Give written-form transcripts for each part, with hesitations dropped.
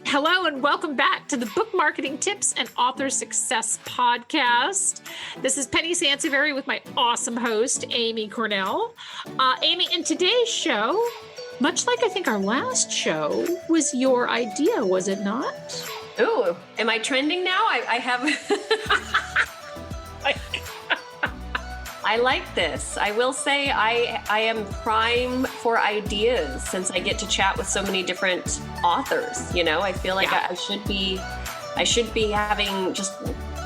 Hello and welcome back to the Book Marketing Tips and Author Success Podcast. This is Penny Sansevieri with my awesome host, Amy Cornell. Amy, in today's show, much like I think our last show, was your idea, was it not? Ooh, am I trending now? I have... I like this. I will say I am prime for ideas since I get to chat with so many different authors. You know, I feel like I should be having just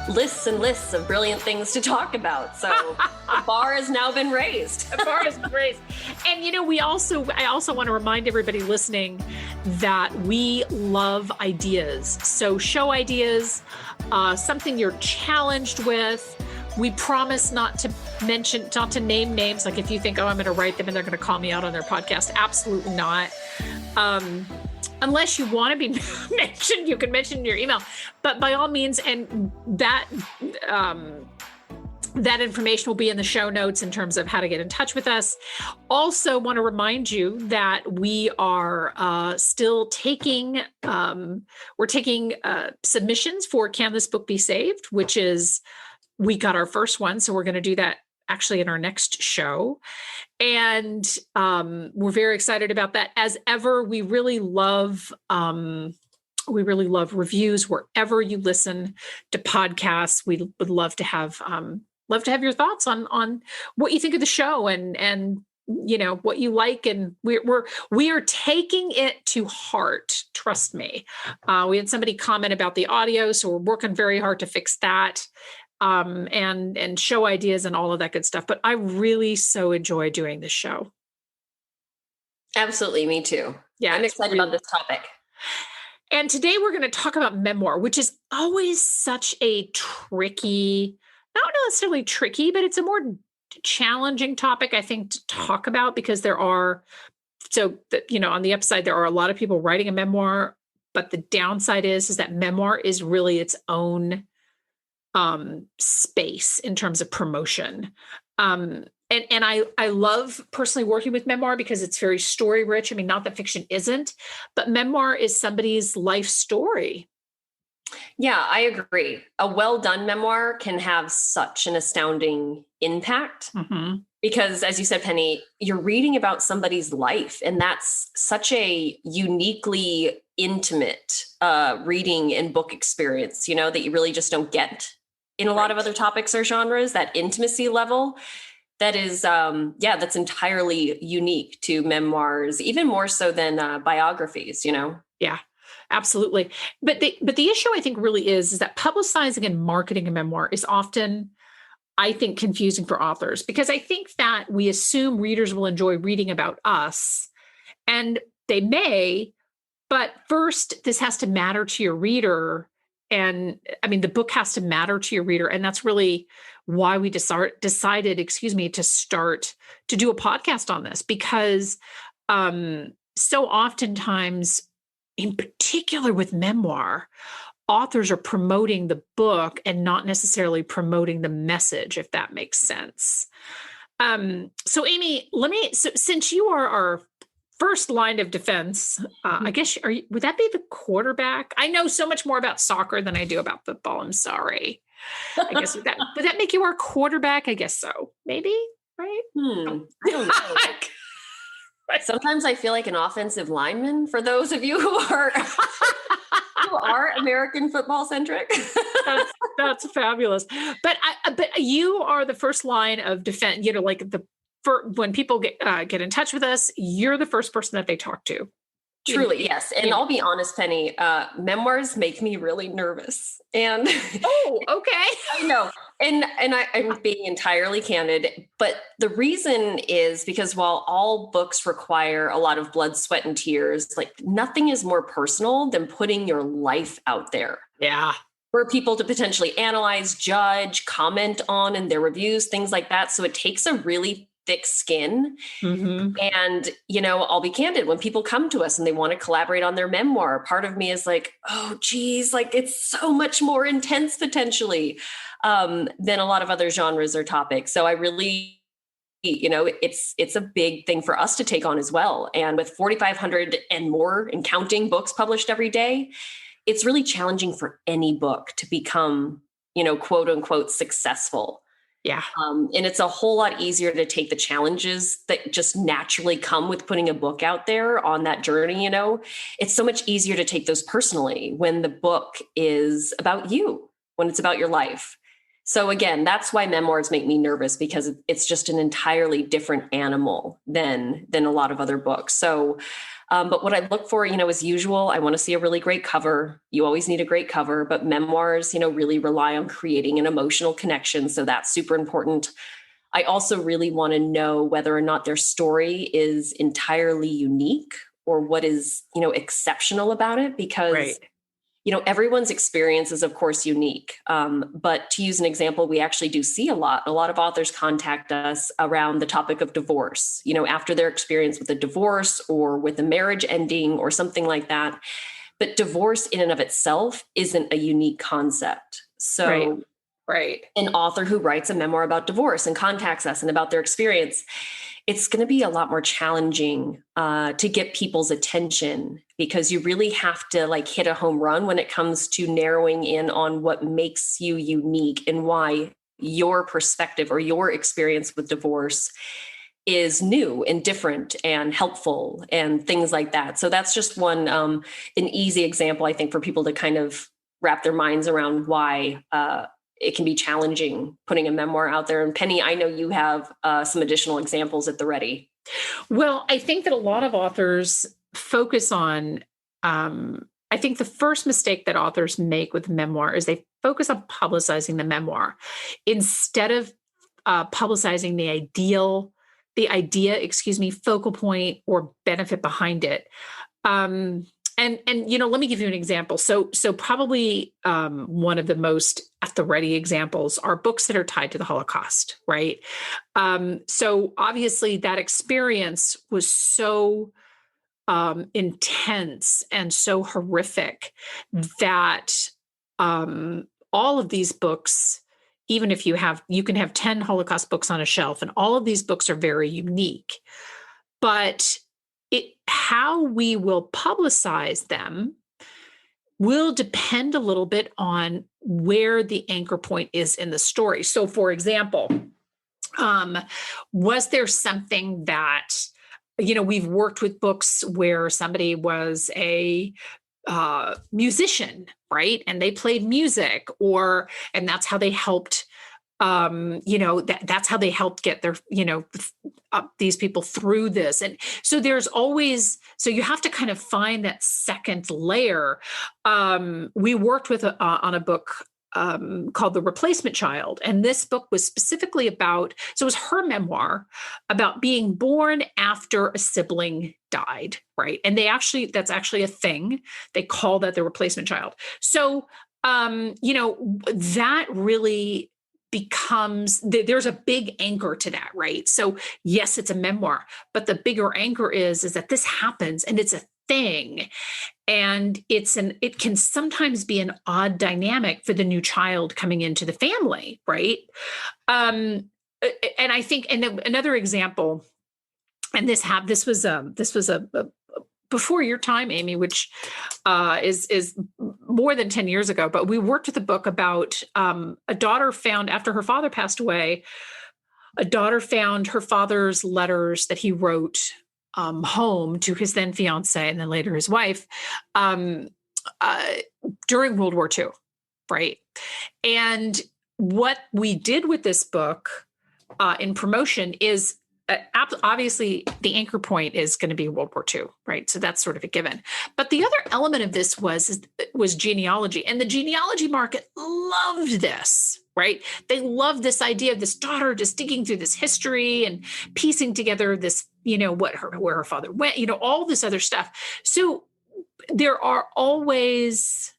lists and lists of brilliant things to talk about. So the bar has now been raised. The bar has been raised. And you know, I also want to remind everybody listening that we love ideas. So show ideas, something you're challenged with. We promise not to name names. Like if you think, oh, I'm going to write them and they're going to call me out on their podcast. Absolutely not. Unless you want to be mentioned, you can mention in your email. But by all means, and that information will be in the show notes in terms of how to get in touch with us. Also want to remind you that we are still taking, we're taking submissions for Can This Book Be Saved, which is, we got our first one. So we're going to do that actually in our next show. And we're very excited about that. As ever, we really love reviews wherever you listen to podcasts. We would love to have your thoughts on what you think of the show and you know what you like, and we are taking it to heart. Trust me. We had somebody comment about the audio, so we're working very hard to fix that. And show ideas and all of that good stuff. But I really so enjoy doing this show. Absolutely. Me too. Yeah. I'm excited about this topic. And today we're going to talk about memoir, which is always such a tricky, not necessarily tricky, but it's a more challenging topic, I think, to talk about because on the upside, there are a lot of people writing a memoir, but the downside is that memoir is really its own space in terms of promotion. And I love personally working with memoir because it's very story rich. I mean, not that fiction isn't, but memoir is somebody's life story. Yeah, I agree. A well done memoir can have such an astounding impact because, as you said, Penny, you're reading about somebody's life, and that's such a uniquely intimate reading and book experience, you know, that you really just don't get in a lot of other topics or genres. That intimacy level that is, that's entirely unique to memoirs, even more so than biographies, you know? Yeah, absolutely. But the issue I think really is that publicizing and marketing a memoir is often, I think, confusing for authors, because I think that we assume readers will enjoy reading about us, and they may, but first this has to matter to your reader. And I mean, the book has to matter to your reader. And that's really why we decided, to start to do a podcast on this, because so oftentimes, in particular with memoir, authors are promoting the book and not necessarily promoting the message, if that makes sense. So Amy, since you are our first line of defense, I guess, would that be the quarterback? I know so much more about soccer than I do about football. I'm sorry. I guess would that make you our quarterback? I guess so. Maybe, right? I don't know. Sometimes I feel like an offensive lineman for those of you who are American football centric. That's fabulous. But you are the first line of defense, you know, like when people get in touch with us, you're the first person that they talk to. Truly, yes. And I'll be honest, Penny, memoirs make me really nervous. And oh, okay. I know. And I'm being entirely candid, but the reason is because while all books require a lot of blood, sweat, and tears, like nothing is more personal than putting your life out there. Yeah. For people to potentially analyze, judge, comment on in their reviews, things like that. So it takes a really thick skin. And, you know, I'll be candid, when people come to us and they want to collaborate on their memoir, part of me is like, oh, geez, like it's so much more intense potentially than a lot of other genres or topics. So I really it's a big thing for us to take on as well. And with 4,500 and more and counting books published every day, it's really challenging for any book to become, quote unquote, successful. Yeah. And it's a whole lot easier to take the challenges that just naturally come with putting a book out there on that journey. It's so much easier to take those personally when the book is about you, when it's about your life. So again, that's why memoirs make me nervous, because it's just an entirely different animal than a lot of other books. So, but what I look for, as usual, I want to see a really great cover. You always need a great cover, but memoirs, really rely on creating an emotional connection. So that's super important. I also really want to know whether or not their story is entirely unique or what is, exceptional about it, because Right. Everyone's experience is, of course, unique. But to use an example, we actually do see a lot of authors contact us around the topic of divorce, after their experience with a divorce or with a marriage ending or something like that. But divorce in and of itself isn't a unique concept. So Right. an author who writes a memoir about divorce and contacts us and about their experience, it's going to be a lot more challenging to get people's attention, because you really have to hit a home run when it comes to narrowing in on what makes you unique and why your perspective or your experience with divorce is new and different and helpful and things like that. So that's just one, an easy example, I think, for people to kind of wrap their minds around why it can be challenging putting a memoir out there. And Penny, I know you have some additional examples at the ready. Well, I think that a lot of authors focus on, I think the first mistake that authors make with memoir is they focus on publicizing the memoir instead of publicizing the idea, focal point or benefit behind it. And let me give you an example. So probably one of the most at the ready examples are books that are tied to the Holocaust, right? So obviously that experience was so intense and so horrific that all of these books, even if you can have 10 Holocaust books on a shelf, and all of these books are very unique, but how we will publicize them will depend a little bit on where the anchor point is in the story. So, for example, was there something that, we've worked with books where somebody was a musician, right? And they played music, and that's how they helped that's how they helped get their, these people through this. And so you have to kind of find that second layer. We worked on a book called The Replacement Child. And this book was specifically so it was her memoir about being born after a sibling died, right? And that's actually a thing. They call that the replacement child. So, that really there's a big anchor to that, right? So yes, it's a memoir, but the bigger anchor is that this happens and it's a thing. And it can sometimes be an odd dynamic for the new child coming into the family, right? And I think, and another example, and this was a before your time, Amy, which is more than 10 years ago, but we worked with a book about a daughter found, after her father passed away, a daughter found her father's letters that he wrote home to his then fiance and then later his wife during World War II, right? And what we did with this book in promotion is obviously the anchor point is going to be World War II, right? So that's sort of a given. But the other element of this was genealogy, and the genealogy market loved this, right? They loved this idea of this daughter just digging through this history and piecing together this, where her father went, all this other stuff. So there are always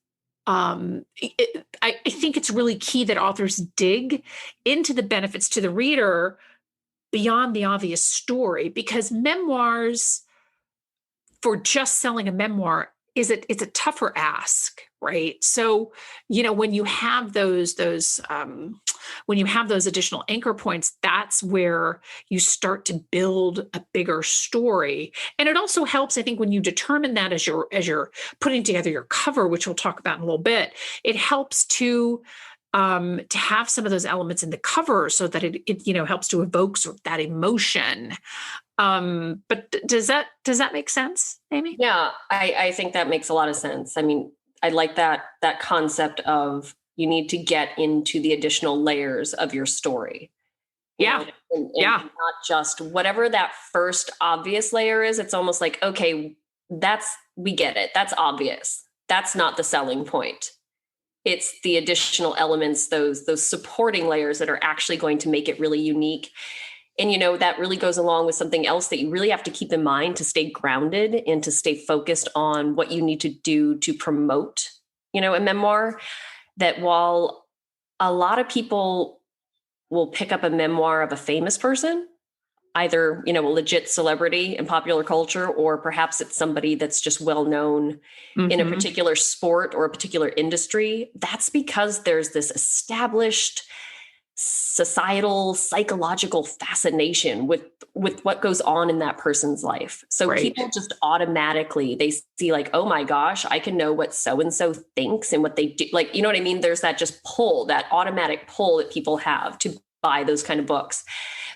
I think it's really key that authors dig into the benefits to the reader beyond the obvious story, because memoirs, for just selling a memoir, it's a tougher ask, right? So, when you have when you have those additional anchor points, that's where you start to build a bigger story. And it also helps, I think, when you determine that as you're putting together your cover, which we'll talk about in a little bit, it helps to have some of those elements in the cover so that it helps to evoke sort of that emotion. But does that make sense, Amy? Yeah, I think that makes a lot of sense. I mean, I like that concept of you need to get into the additional layers of your story. Yeah. And Yeah. not just whatever that first obvious layer is. It's almost like, okay, we get it. That's obvious. That's not the selling point. It's the additional elements, those supporting layers that are actually going to make it really unique. And, that really goes along with something else that you really have to keep in mind to stay grounded and to stay focused on what you need to do to promote, a memoir. That while a lot of people will pick up a memoir of a famous person, either, a legit celebrity in popular culture, or perhaps it's somebody that's just well known in a particular sport or a particular industry, that's because there's this established societal psychological fascination with what goes on in that person's life. So people just automatically, they see like, oh my gosh, I can know what so-and-so thinks and what they do. Like, you know what I mean? There's that just pull, that automatic pull that people have to buy those kind of books.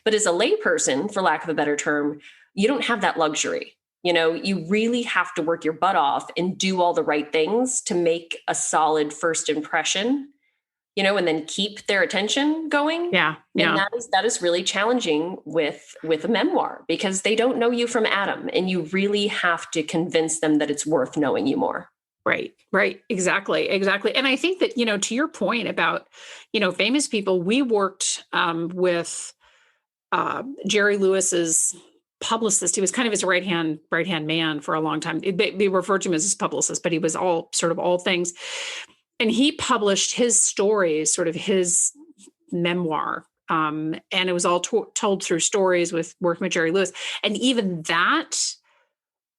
But as a layperson, for lack of a better term, you don't have that luxury. You really have to work your butt off and do all the right things to make a solid first impression, and then keep their attention going. Yeah. And that is really challenging with a memoir, because they don't know you from Adam, and you really have to convince them that it's worth knowing you more. Right. Exactly. And I think that, to your point about, famous people, we worked with Jerry Lewis's publicist. He was kind of his right hand man for a long time. They referred to him as his publicist, but he was all things. And he published his stories, sort of his memoir. And it was all told through stories with working with Jerry Lewis. And even that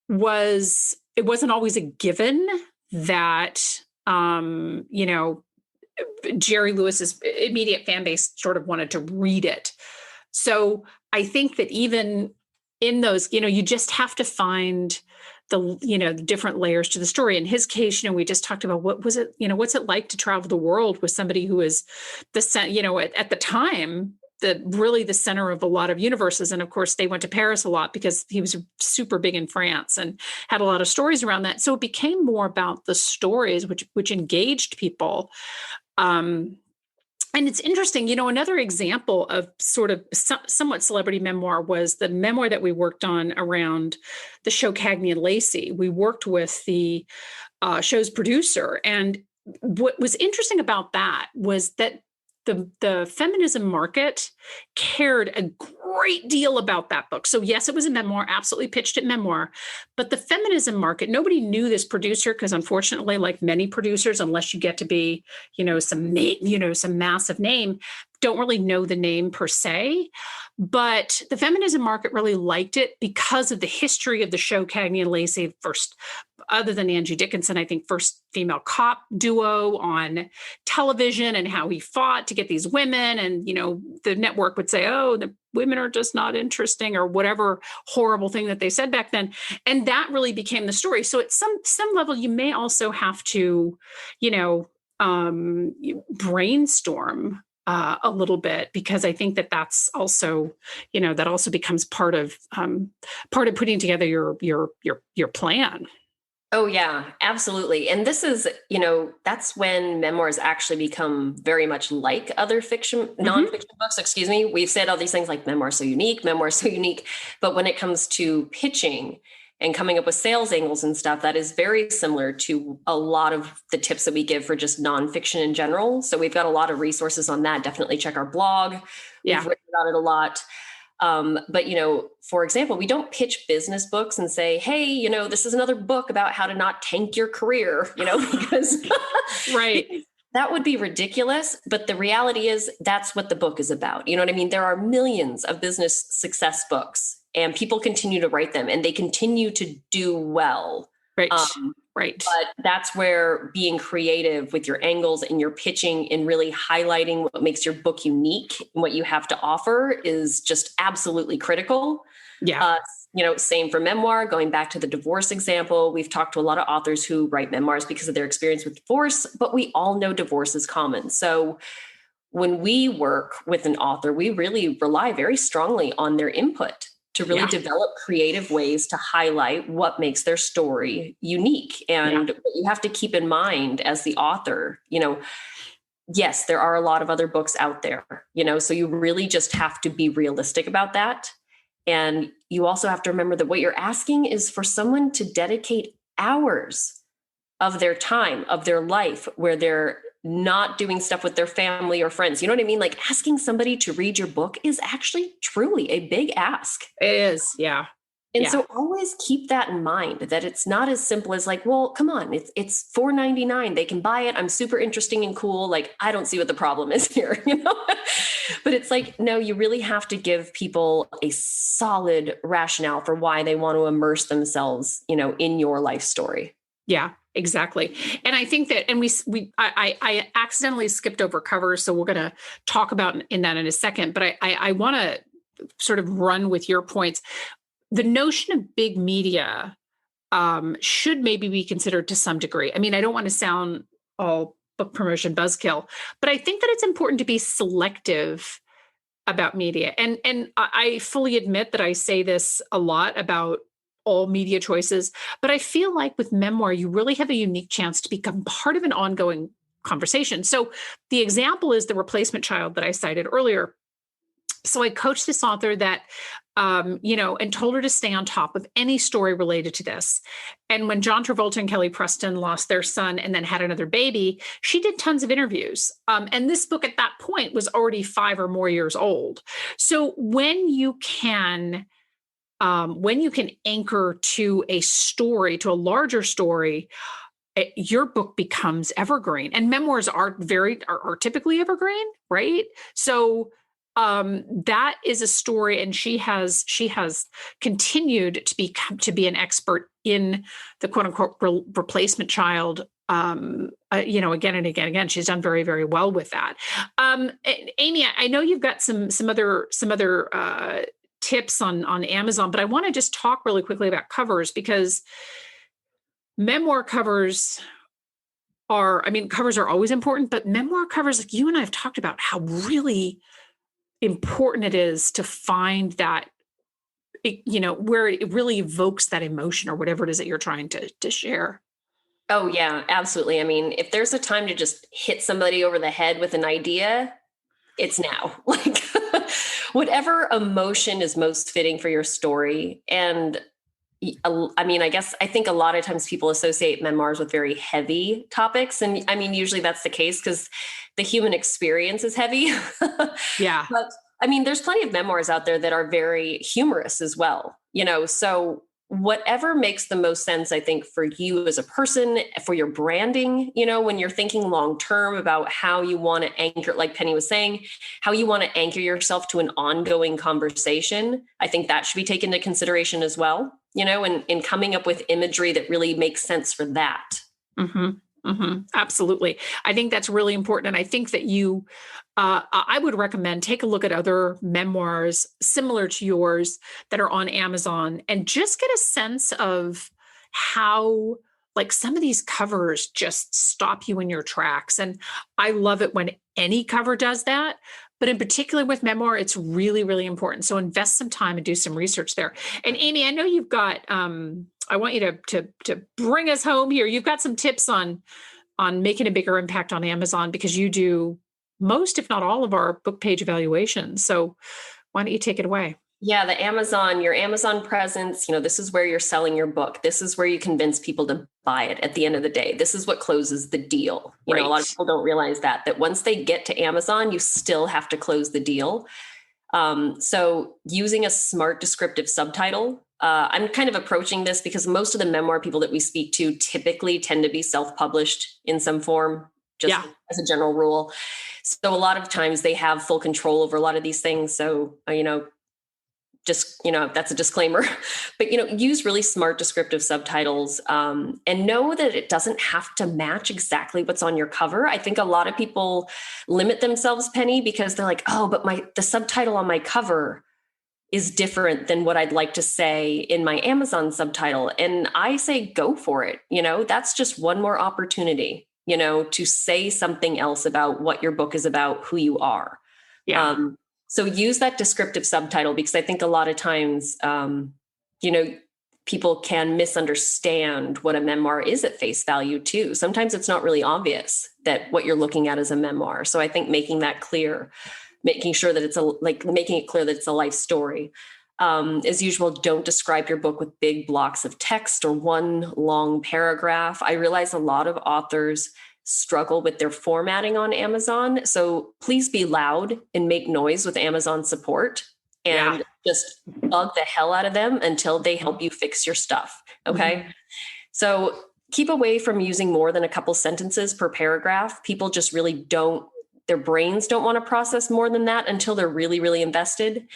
it wasn't always a given that, Jerry Lewis's immediate fan base sort of wanted to read it. So I think that even in those, you just have to find the different layers to the story. In his case, we just talked about what's it like to travel the world with somebody who is at the time, the center of a lot of universes. And of course they went to Paris a lot because he was super big in France and had a lot of stories around that. So it became more about the stories which engaged people. And it's interesting, another example of sort of somewhat celebrity memoir was the memoir that we worked on around the show Cagney and Lacey. We worked with the show's producer. And what was interesting about that was that the feminism market cared a great deal about that book. So yes, it was a memoir, absolutely pitched it memoir, but the feminism market, nobody knew this producer because unfortunately, like many producers, unless you get to be, some massive name, don't really know the name per se. But the feminism market really liked it because of the history of the show Cagney and Lacey, first, other than Angie Dickinson, I think first female cop duo on television, and how he fought to get these women. And, the network would say, oh, the women are just not interesting, or whatever horrible thing that they said back then. And that really became the story. So at some level, you may also have to, brainstorm a little bit, because I think that that's also, that also becomes part of putting together your plan. Oh yeah, absolutely. And this is, that's when memoirs actually become very much like other nonfiction books, excuse me. We've said all these things like memoir so unique. But when it comes to pitching and coming up with sales angles and stuff, that is very similar to a lot of the tips that we give for just nonfiction in general. So we've got a lot of resources on that. Definitely check our blog. Yeah. We've written about it a lot. But, for example, we don't pitch business books and say, hey, this is another book about how to not tank your career, because right. That would be ridiculous. But the reality is that's what the book is about. You know what I mean? There are millions of business success books, and people continue to write them, and they continue to do well Right. Right. But that's where being creative with your angles and your pitching and really highlighting what makes your book unique and what you have to offer is just absolutely critical. Yeah. Same for memoir, going back to the divorce example. We've talked to a lot of authors who write memoirs because of their experience with divorce, but we all know divorce is common. So when we work with an author, we really rely very strongly on their input to really develop creative ways to highlight what makes their story unique. And what you have to keep in mind as the author, yes, there are a lot of other books out there, so you really just have to be realistic about that. And you also have to remember that what you're asking is for someone to dedicate hours of their time, of their life, where they're not doing stuff with their family or friends. You know what I mean? Like asking somebody to read your book is actually truly a big ask. It is. Yeah. And so always keep that in mind, that it's not as simple as like, well, come on, it's $4.99. They can buy it. I'm super interesting and cool. Like, I don't see what the problem is here, But it's like, no, you really have to give people a solid rationale for why they want to immerse themselves, in your life story. Yeah, exactly. And I think that, and I accidentally skipped over covers, so we're going to talk about in that in a second, but I want to sort of run with your points. The notion of big media should maybe be considered to some degree. I mean, I don't want to sound all book promotion buzzkill, but I think that it's important to be selective about media. And I fully admit that I say this a lot about all media choices, but I feel like with memoir, you really have a unique chance to become part of an ongoing conversation. So the example is The Replacement Child that I cited earlier. So I coached this author that, and told her to stay on top of any story related to this. And when John Travolta and Kelly Preston lost their son and then had another baby, she did tons of interviews. And this book at that point was already 5 or more years old. So when you can anchor to a story, to a larger story, your book becomes evergreen. And memoirs are typically evergreen, right? So that is a story, and she has continued to be an expert in the quote unquote replacement child. Again and again, she's done very, very well with that. Amy, I know you've got some other tips on Amazon, but I want to just talk really quickly about covers, because memoir covers covers are always important, but memoir covers, like you and I have talked about how really important it is to find that, where it really evokes that emotion or whatever it is that you're trying to share. Oh yeah, absolutely. I mean, if there's a time to just hit somebody over the head with an idea, it's now. Like whatever emotion is most fitting for your story. And I think a lot of times people associate memoirs with very heavy topics. And I mean, usually that's the case because the human experience is heavy. Yeah. But I mean, there's plenty of memoirs out there that are very humorous as well, so whatever makes the most sense, I think, for you as a person, for your branding, when you're thinking long term about how you want to anchor, like Penny was saying, how you want to anchor yourself to an ongoing conversation, I think that should be taken into consideration as well, and coming up with imagery that really makes sense for that. Mm-hmm. Mm-hmm. Absolutely. I think that's really important. And I think that I would recommend take a look at other memoirs similar to yours that are on Amazon and just get a sense of how, like, some of these covers just stop you in your tracks. And I love it when any cover does that. But in particular with memoir, it's really, really important. So invest some time and do some research there. And Amy, I know you've got, I want you to bring us home here. You've got some tips on making a bigger impact on Amazon, because you do most, if not all, of our book page evaluations. So why don't you take it away? Yeah, your Amazon presence, this is where you're selling your book. This is where you convince people to buy it at the end of the day. This is what closes the deal. Right. A lot of people don't realize that once they get to Amazon, you still have to close the deal. So using a smart descriptive subtitle, I'm kind of approaching this because most of the memoir people that we speak to typically tend to be self-published in some form, just as a general rule. So a lot of times they have full control over a lot of these things. So, just, that's a disclaimer, but, use really smart descriptive subtitles, and know that it doesn't have to match exactly what's on your cover. I think a lot of people limit themselves, Penny, because they're like, oh, but the subtitle on my cover is different than what I'd like to say in my Amazon subtitle. And I say, go for it. That's just one more opportunity, to say something else about what your book is about, who you are. Yeah. So use that descriptive subtitle, because I think a lot of times, people can misunderstand what a memoir is at face value too. Sometimes it's not really obvious that what you're looking at is a memoir. So I think making that clear, making sure that making it clear that it's a life story. As usual, don't describe your book with big blocks of text or one long paragraph. I realize a lot of authors struggle with their formatting on Amazon. So please be loud and make noise with Amazon support, and just bug the hell out of them until they help you fix your stuff. Okay. Mm-hmm. So keep away from using more than a couple sentences per paragraph. People just really their brains don't want to process more than that until they're really, really invested.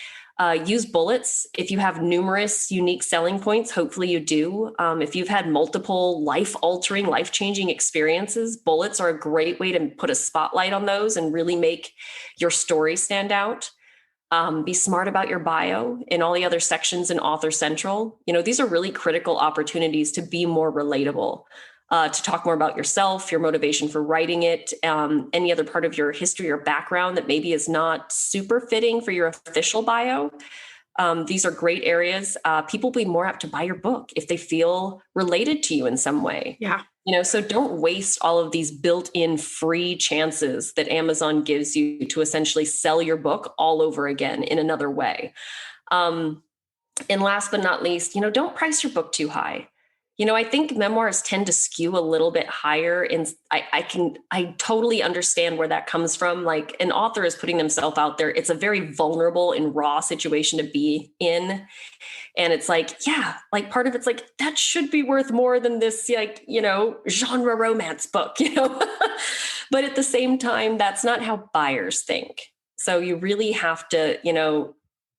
Use bullets. If you have numerous unique selling points, hopefully you do. If you've had multiple life-altering, life-changing experiences, bullets are a great way to put a spotlight on those and really make your story stand out. Be smart about your bio and all the other sections in Author Central. These are really critical opportunities to be more relatable, to talk more about yourself, your motivation for writing it, any other part of your history or background that maybe is not super fitting for your official bio. These are great areas. People will be more apt to buy your book if they feel related to you in some way. Yeah. So don't waste all of these built-in free chances that Amazon gives you to essentially sell your book all over again in another way. And last but not least, don't price your book too high. I think memoirs tend to skew a little bit higher, and I totally understand where that comes from. Like, an author is putting themselves out there. It's a very vulnerable and raw situation to be in. And it's like, part of it's like, that should be worth more than this, genre romance book, but at the same time, that's not how buyers think. So you really have to,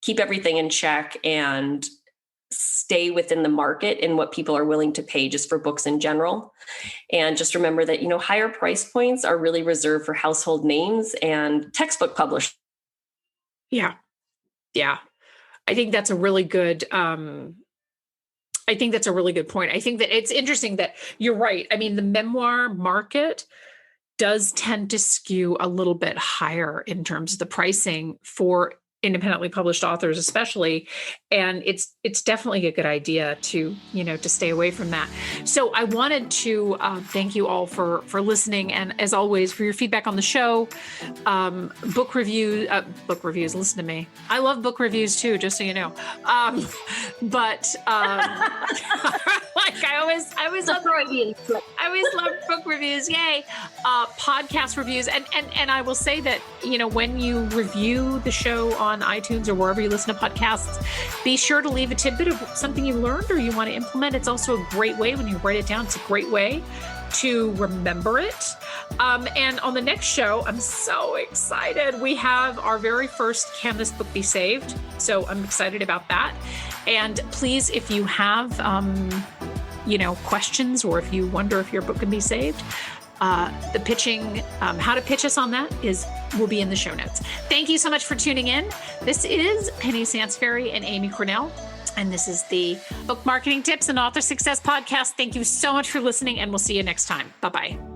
keep everything in check and stay within the market and what people are willing to pay just for books in general. And just remember that, higher price points are really reserved for household names and textbook publishers. Yeah. Yeah. I think that's a really good, point. I think that it's interesting that you're right. I mean, the memoir market does tend to skew a little bit higher in terms of the pricing for independently published authors, especially. And it's definitely a good idea to stay away from that. So I wanted to thank you all for listening. And as always, for your feedback on the show, book reviews, listen to me. I love book reviews too, just so you know. But like I always love book reviews. Yay. Podcast reviews. And I will say that, when you review the show on iTunes or wherever you listen to podcasts, be sure to leave a tidbit of something you learned or you want to implement. It's also a great way when you write it down. It's a great way to remember it. And on the next show, I'm so excited. We have our very first Can This Book Be Saved? So I'm excited about that. And please, if you have, questions, or if you wonder if your book can be saved, the pitching, how to pitch us on that will be in the show notes. Thank you so much for tuning in. This is Penny Sansferry and Amy Cornell, and this is the Book Marketing Tips and Author Success Podcast. Thank you so much for listening, and we'll see you next time. Bye-bye.